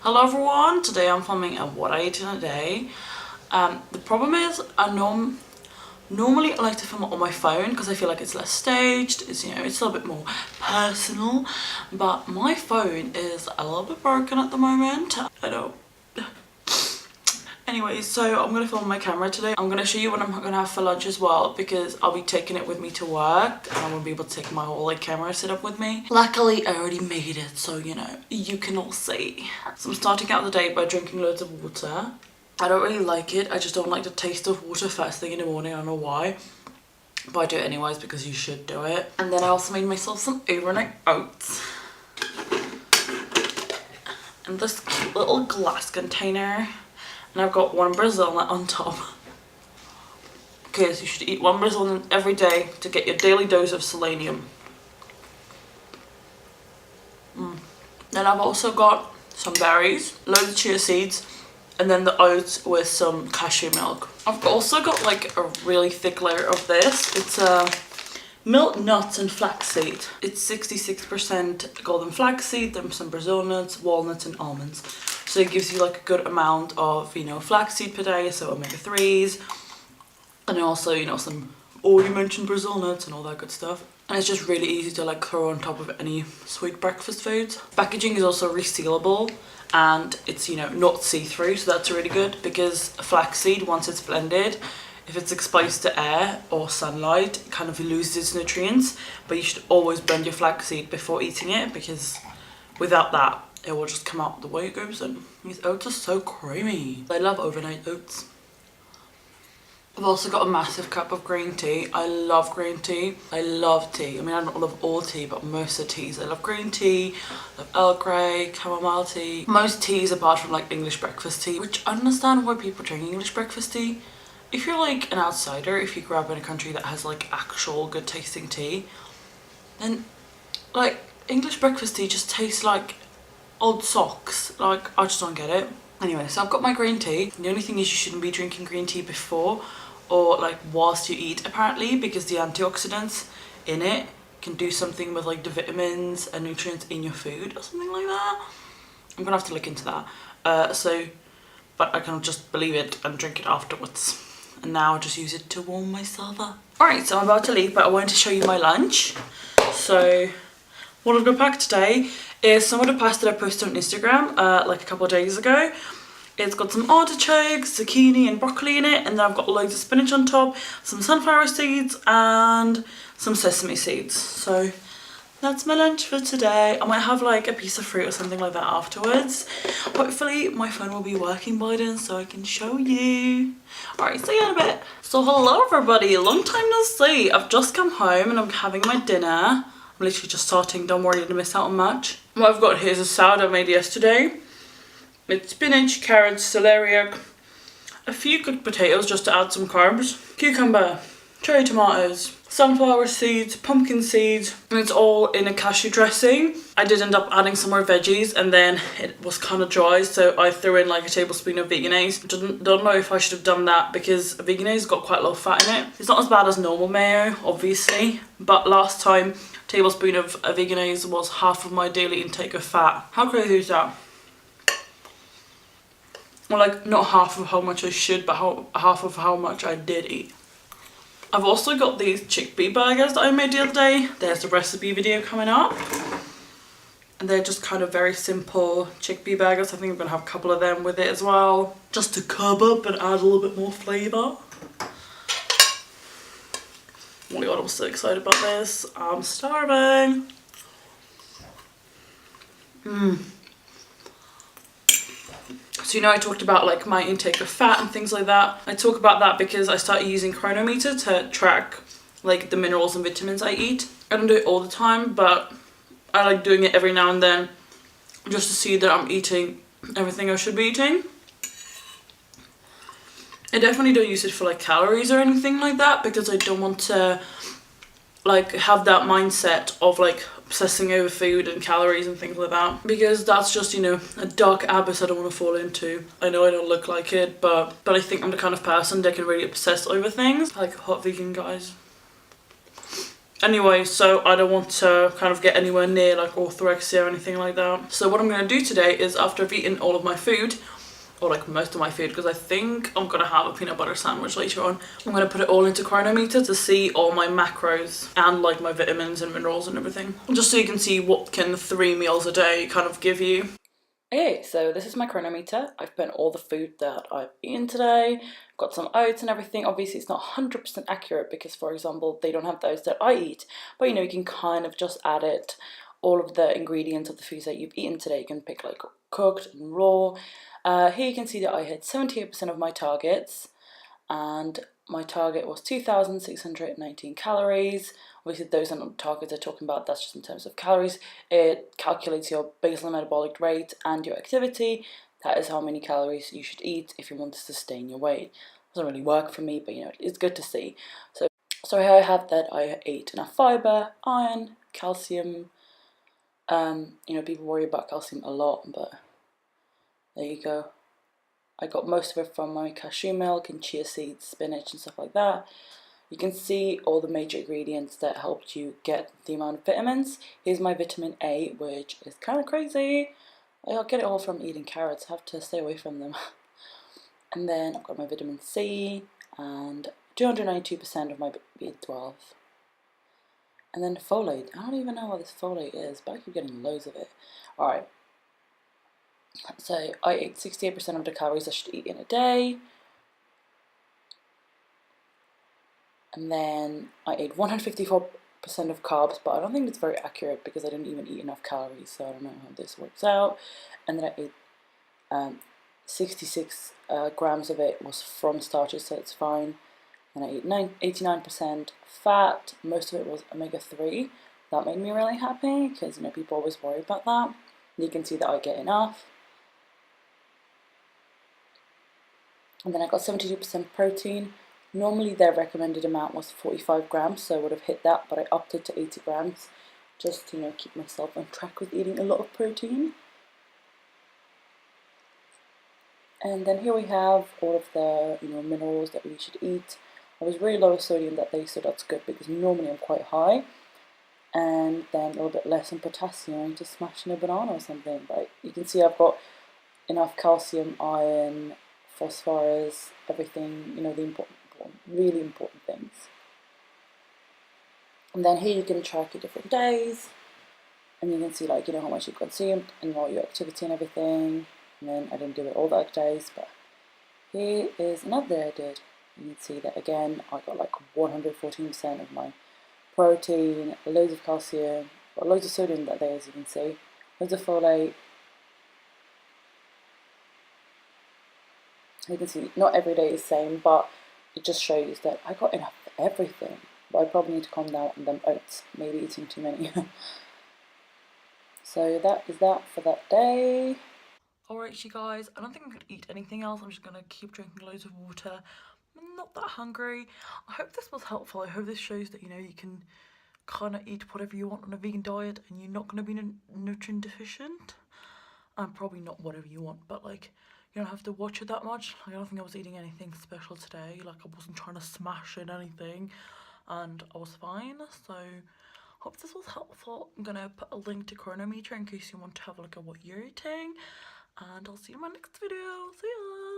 Hello everyone, today I'm filming a what I ate in a day. The problem is normally I like to film it on my phone because I feel like it's less staged, it's it's a little bit more personal, but my phone is a little bit broken at the moment. I know. Anyways, so I'm going to film my camera today. I'm going to show you what I'm going to have for lunch as well because I'll be taking it with me to work and I won't be able to take my whole camera set up with me. Luckily, I already made it, so you can all see. So I'm starting out the day by drinking loads of water. I don't really like it. I just don't like the taste of water first thing in the morning. I don't know why. But I do it anyways because you should do it. And then I also made myself some overnight oats. In this cute little glass container. And I've got one Brazil nut on top. Okay, so you should eat one Brazil nut every day to get your daily dose of selenium. Then I've also got some berries, loads of chia seeds, and then the oats with some cashew milk. I've also got like a really thick layer of this. It's milk, nuts and flaxseed. It's 66% golden flaxseed, then some Brazil nuts, walnuts and almonds. So it gives you like a good amount of, flaxseed per day, so omega-3s. And also, some already mentioned Brazil nuts and all that good stuff. And it's just really easy to like throw on top of any sweet breakfast foods. Packaging is also resealable and it's, not see-through, so that's really good because flaxseed, once it's blended, if it's exposed to air or sunlight, it kind of loses its nutrients. But you should always blend your flaxseed before eating it because without that, it will just come out the way it goes in. These oats are so creamy. I love overnight oats. I've also got a massive cup of green tea. I love green tea. I love tea. I mean, I don't love all tea, but most of the teas. I love green tea, I love Earl Grey, chamomile tea. Most teas apart from like English breakfast tea, which I understand why people drink English breakfast tea. If you're like an outsider, if you grew up in a country that has like actual good tasting tea, then like English breakfast tea just tastes like old socks. Like, I just don't get it. Anyway, so I've got my green tea. The only thing is you shouldn't be drinking green tea before or like whilst you eat apparently, because the antioxidants in it can do something with like the vitamins and nutrients in your food or something like that. I'm gonna have to look into that. But I can just believe it and drink it afterwards. And now I'll just use it to warm myself up. Alright, so I'm about to leave, but I wanted to show you my lunch. So what I've got packed today is some of the pasta that I posted on Instagram like a couple of days ago. It's got some artichokes, zucchini and broccoli in it, and then I've got loads of spinach on top, some sunflower seeds and some sesame seeds. So that's my lunch for today. I might have like a piece of fruit or something like that afterwards. Hopefully my phone will be working by then so I can show you. Alright, see you in a bit. So hello everybody, long time no see. I've just come home and I'm having my dinner. I'm literally just starting, don't worry, you didn't miss out on much. What I've got here is a salad I made yesterday. It's spinach, carrots, celery, a few cooked potatoes just to add some carbs, cucumber, cherry tomatoes, sunflower seeds, pumpkin seeds, and it's all in a cashew dressing. I did end up adding some more veggies and then it was kind of dry, so I threw in like a tablespoon of veganese. Don't know if I should have done that because veganese got quite a lot of fat in it. It's not as bad as normal mayo, obviously, but last time tablespoon of veganese was half of my daily intake of fat. How crazy is that? Well, like not half of how much I should, but half of how much I did eat. I've also got these chickpea burgers that I made the other day. There's the recipe video coming up. And they're just kind of very simple chickpea burgers. I think I'm going to have a couple of them with it as well. Just to curb up and add a little bit more flavour. Oh my god, I'm so excited about this. I'm starving. So I talked about like my intake of fat and things like that. I talk about that because I started using Chronometer to track like the minerals and vitamins I eat. I don't do it all the time, but I like doing it every now and then just to see that I'm eating everything I should be eating. I definitely don't use it for like calories or anything like that because I don't want to like have that mindset of like obsessing over food and calories and things like that, because that's just a dark abyss I don't want to fall into. I know I don't look like it, but I think I'm the kind of person that can really obsess over things. I like hot vegan guys. Anyway, so I don't want to kind of get anywhere near like orthorexia or anything like that. So what I'm going to do today is, after I've eaten all of my food, or like most of my food, because I think I'm going to have a peanut butter sandwich later on, I'm going to put it all into Chronometer to see all my macros and like my vitamins and minerals and everything. Just so you can see what can 3 meals a day kind of give you. Okay, so this is my Chronometer. I've put in all the food that I've eaten today. Got some oats and everything. Obviously it's not 100% accurate because, for example, they don't have those that I eat. But you know, you can kind of just add it, all of the ingredients of the foods that you've eaten today. You can pick like cooked and raw. Here you can see that I hit 78% of my targets, and my target was 2,619 calories. Obviously those are not targets they're talking about, that's just in terms of calories. It calculates your basal metabolic rate and your activity. That is how many calories you should eat if you want to sustain your weight. Doesn't really work for me, but you know, it's good to see. So here I have that I ate enough fiber, iron, calcium. You know, people worry about calcium a lot, but there you go. I got most of it from my cashew milk and chia seeds, spinach and stuff like that. You can see all the major ingredients that helped you get the amount of vitamins. Here's my vitamin A, which is kind of crazy. I'll get it all from eating carrots, I have to stay away from them. And then I've got my vitamin C and 292% of my B12. And then folate. I don't even know what this folate is, but I keep getting loads of it. Alright. So I ate 68% of the calories I should eat in a day. And then I ate 154% of carbs, but I don't think it's very accurate because I didn't even eat enough calories, so I don't know how this works out. And then I ate 66 grams of it was from starches, so it's fine. And I ate 89% fat, most of it was omega-3. That made me really happy because, you know, people always worry about that. And you can see that I get enough. And then I got 72% protein. Normally their recommended amount was 45 grams, so I would have hit that, but I upped it to 80 grams just to, you know, keep myself on track with eating a lot of protein. And then here we have all of the, you know, minerals that we should eat. I was really low sodium that day, so that's good because normally I'm quite high. And then a little bit less in potassium. I need to smash in a banana or something. But you can see I've got enough calcium, iron, phosphorus, everything, you know, the really important things. And then here you can track your different days, and you can see, like, you know, how much you consumed and all your activity and everything. And then I didn't do it all the days, but here is another day I did. You can see that again I got like 114% of my protein, loads of calcium, got loads of sodium that day, as you can see, loads of folate. You can see not every day is the same, but it just shows that I got enough for everything. But I probably need to calm down on them oats, maybe eating too many. So that is that for that day. Alright, you guys, I don't think I'm going to eat anything else. I'm just going to keep drinking loads of water. I'm not that hungry. I hope this was helpful. I hope this shows that, you know, you can kind of eat whatever you want on a vegan diet and you're not going to be nutrient deficient. And probably not whatever you want, but like, you don't have to watch it that much. Like, I don't think I was eating anything special today. Like, I wasn't trying to smash in anything, and I was fine. So hope this was helpful. I'm gonna put a link to Chronometer in case you want to have a look at what you're eating, and I'll see you in my next video. See ya.